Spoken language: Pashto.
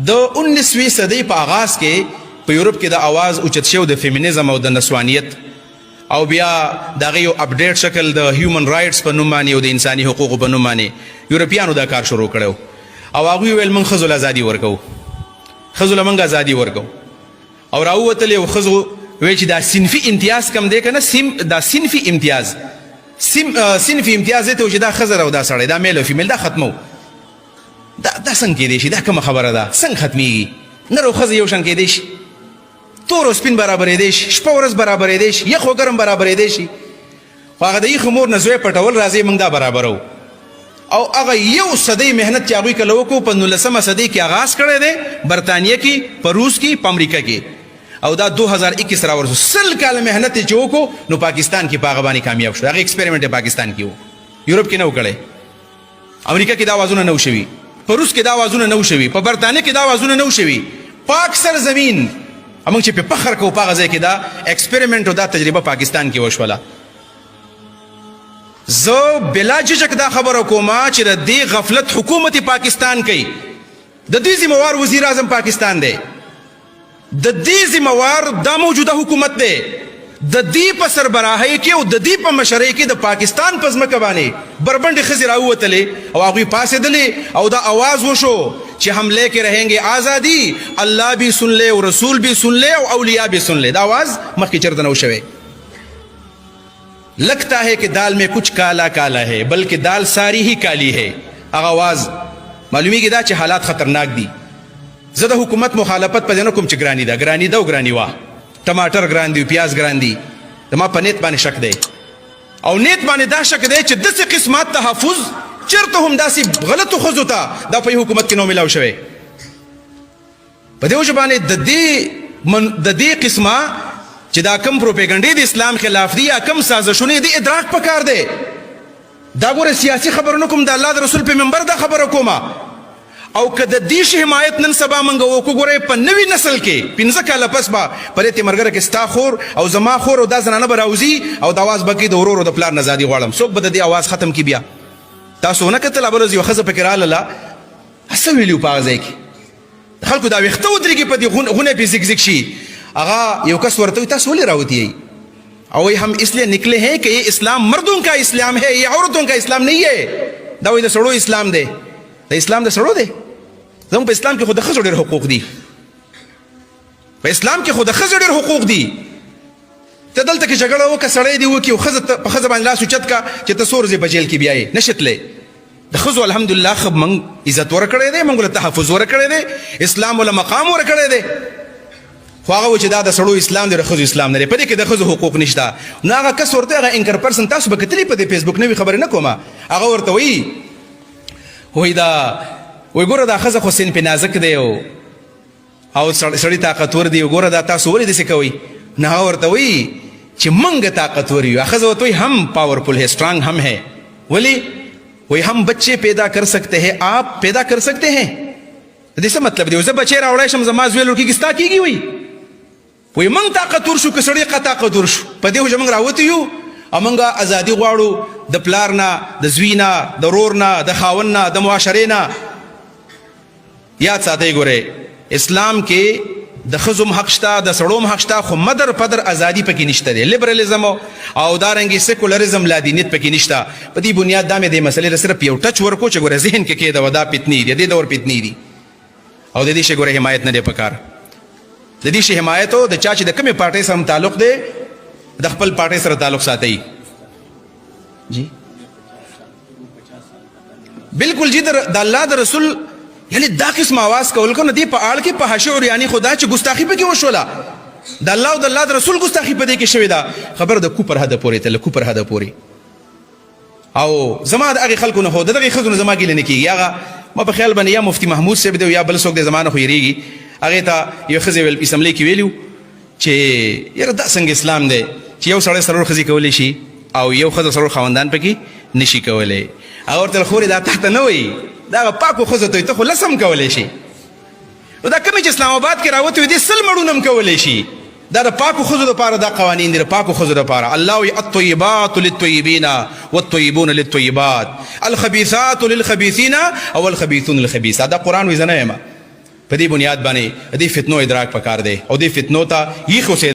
د 19وی صدۍ په آغاز کې په یورپ کې د आवाज اوچت شو د فیمینیزم او د نسوانیت او بیا دغه یو اپډیټ شکل د هیومن رائټس په نوم باندې او د انساني حقوقو په نوم باندې یورپیانو دا کار شروع کړو او هغه ویل موږ خزو ازادي ورکو خزو لمنګ ازادي ورکو او راووتل یو خزو وی چې دا صنفي امتیاز کم دی کنه دا صنفي امتیاز صنفي امتیاز ته چې دا خزر او دا سړی دا میل او فیمیل دا ختمو دا څنګه کېدی شي دا کومه خبره ده څنګه ختمیږي نر او ښځه یو شان کېدی شي تور او سپین برابرېدی شي شپه ورځ برابرېدی شي یخ او ګرم برابرېدی شي خو هغه د یخ مور نه زوی پټول راځي موږ دا برابرو او هغه یو صدۍ محنت چې هغوی کله وکړو په 19مه صدۍ کې آغاز کړی دی برطانیه کې په روس کې په امریکا کې او دا 2021 راورسو 100 کاله محنت چې وکړو نو پاکستان کې په هغه باندې کامیاب شو هغه ایکسپریمنټ پاکستان کې و یورپ کې نه و کړی امریکا کې دا آوازونه نه و شوي په روس کې دا آوازونه نه و شوي په برطانیه کې دا آوازونه نه و شوي پاک سرزمین موږ چې په فخر کوو په هغه ځای کې دا ایکسپریمنټ او دا تجربه پاکستان کې وشوله زه بلا ججک دا خبره کومه چې د دې غفلت حکومت پاکستان کوي د دې ذمہوار وزیر اعظم پاکستان دی د دې ذمہوار دا موجوده حکومت دی د دې په سربراهۍ کې او د دې په مشرۍ کې د پاکستان په ځمکه باندې بربنډې ښځې راووتلې او هغوی پاڅېدلې او دا آواز وشو چې ہم لے کے رہیں گے آزادی اللہ بھی سن لے اور رسول بھی سن لے اور اولیاء بھی سن لے دا آواز مخی چرته نو شوی لگتا ہے کہ دال میں کچھ کالا کالا ہے بلکہ دال ساری ہی کالی ہے هغه آواز معلومی کی دا چې حالات خطرناک دي زه د حکومت مخالفت په دې نه کوم چې ګرانی ده ګرانی ده او ګرانی وه ټماټر ګران دي پیاز ګران دي زما په نیت باندې شک دی او نیت باندې دا شک دی چې داسې قسمات تحفظ چرته هم داسې غلطو ښځو ته دا په حکومت کې نو ملاو شوی په دې وجه باندې د دې قسمه چې دا کم پروپیګنډې د اسلام خلاف دي یا کم سازشونه دي ادراک پکار دی دا ګوره سیاسي خبرونه کوم د الله د رسول په منبر دا خبره کومه او که د دې شي حمایت نن سبا موږ وکړو ګورئ په نوي نسل کې 15 کاله پس به په دې تیمرګره کې ستا خور او زما خور او دا زنانه به راوځي او د اواز به کوي د ورور او د پلار نه ازادي غواړم څوک به د دې اواز ختم کړي بیا تاسو ونه کتل بل یو ښځه پکې راغله څه ویلي په هغه ځای کې د خلکو دا ویښته ودرېږي په دې غونې پې زګزګ شي هغه یو کس ورته وایي تاسو ولې راوتي او ہم اس لیے نکلے ہیں کہ یہ اسلام مردوں کا اسلام ہے یہ عورتوں کا اسلام نہیں ہے دا وایي د سړو اسلام دی د اسلام د سړو دی زموږ په اسلام کې خو د ښځو ډېر حقوق دي په اسلام کې خو د ښځو ډېر حقوق دي ته دلته کې جګړه وکړه سړی دې وکړي او ښځه په ښځه باندې لاس اوچت کړه چې ته څو ورځې په جیل کې بیایې نشې تللی د ښځو الحمدلله ښه موږ عزت ورکړی دی موږ له تحفظ ورکړی دی اسلام له مقام ورکړی دی خو هغه و چې دا د سړو اسلام دی د ښځو اسلام نه دی په دې کې د ښځو حقوق نشته نو هغه کس ورته هغه انکر پرسن تاسو به کتلي په دې فیسبوک نوې خبرې نه کومه هغه ورته وایي وایي دا وایي ګوره دا ښځه خو سین پې نازک دی او سړي طاقتور دی ګوره دا تاسو ولې داسې کوئ نو هغه ورته وایي چې موږ طاقتور یو ښځه ورته وایي هم پاورفل ہے اسٹرانگ ہم ہے ولی وایي هم بچے پیدا کر سکتے ہیں آپ پیدا کر سکتے ہیں د دې څه مطلب دی زه بچی راوړی شم زما زوی لور کېږي ستا کېږي وایي وایي موږ طاقتور شو که سړی طاقتور شو په دې وجه موږ راوتي یو او موږ ازادي غواړو د پلار نه د زوی نه د ورور نه د خاوند نه د معاشرې نه یاد ساتئ ګورئ اسلام کې د ښځو حق شته د سړو حق شته خو مدر پدر ازادي پکې نشته دی لیبرالزم او دارنګې سیکولرزم لادینیت پکې نشته په دې بنیاد دا مې دې مسلې له صرف یو ټچ ورکو چې ګوره ذهن کې کېده و دا فتنې دي د دې دور فتنې دي او د دې شی ګوره حمایت نه دی پکار د دې شی حمایت او د چا چې د کومې پارټۍ سره تعلق دی د خپل پارټۍ سره تعلق ساتئ جی بالکل جی د الله د رسول یعنی دا قسم آواز کول کو ندی په آړ کې په حشر یعنی خدا چې ګستاخی پکې وشوله د الله او د الله د رسول ګستاخی په دې کې شوې ده خبر د کوپر حد پورې تل کوپر حد پورې او زما د هغه خلکو نه هو دغه خزونه زما ګیل نه کیږي هغه ما په خیال باندې یا مفتی محمود صاحب دی یا بل څوک د زمانه خو یریږي هغه ته یو خزي ویل اسمبلی کې ویلو چې یره دا څنګه اسلام دی چې یو سړی سره خزي کولی شي او یو خزه سره خواندان پکې نشي کولای او ورته خوري دا تحت نه وي دا پاکو خزه ته خو لسم کولای شي او دا کوم چې اسلام آباد کې راوته دي سل مړونم کولای شي دا د پاکو خزو لپاره دا قوانین دي پاکو خزو لپاره الله وی الطيبات للطيبين والطيبون للطيبات الخبيثات للخبيثين او الخبيثون للخبيثات دا قران وی زنه ما په دې بنیاد باندې دې فتنو ادراک پکار دی او دې فتنو ته یې خو